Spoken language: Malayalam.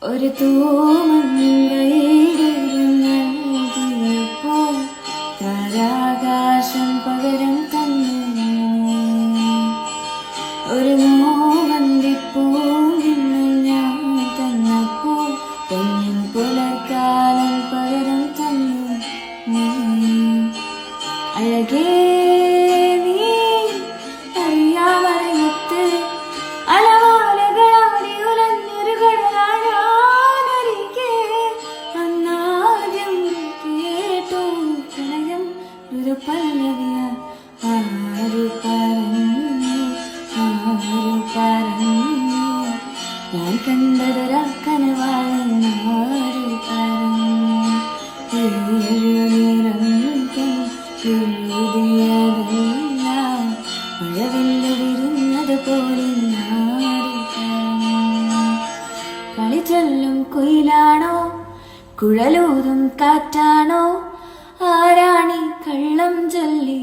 ഒരു തൂമഞ്ഞിപ്പോ താരാകാശം പകരം തന്നു. ഒരു മോവന്തിപ്പൂ നിന്നു ഞാൻ തന്നപ്പോ പൊന്നിൻ പുലർക്കാലം പകരം തന്നു. അഴകേ നീ അറിയാമറിയത്ത് അലവാലകളാടി ഉലഞ്ഞൊരു കടലാഴാനരികെ അന്നാദ്യം കേട്ടു പ്രണയം ഒരു പല്ലവിയ. ആരു പറഞ്ഞു ഞാൻ കണ്ടതൊരാ കനവാണെന്ന് ആരു പറഞ്ഞു. എഴുതിയതെല്ലാം മഴവില്ല് വിരുന്നത് പോലെ കളിച്ചൊല്ലും കുയിലാണോ കുഴലൂതും കാറ്റാണോ ആരാണി കള്ളം ചൊല്ലി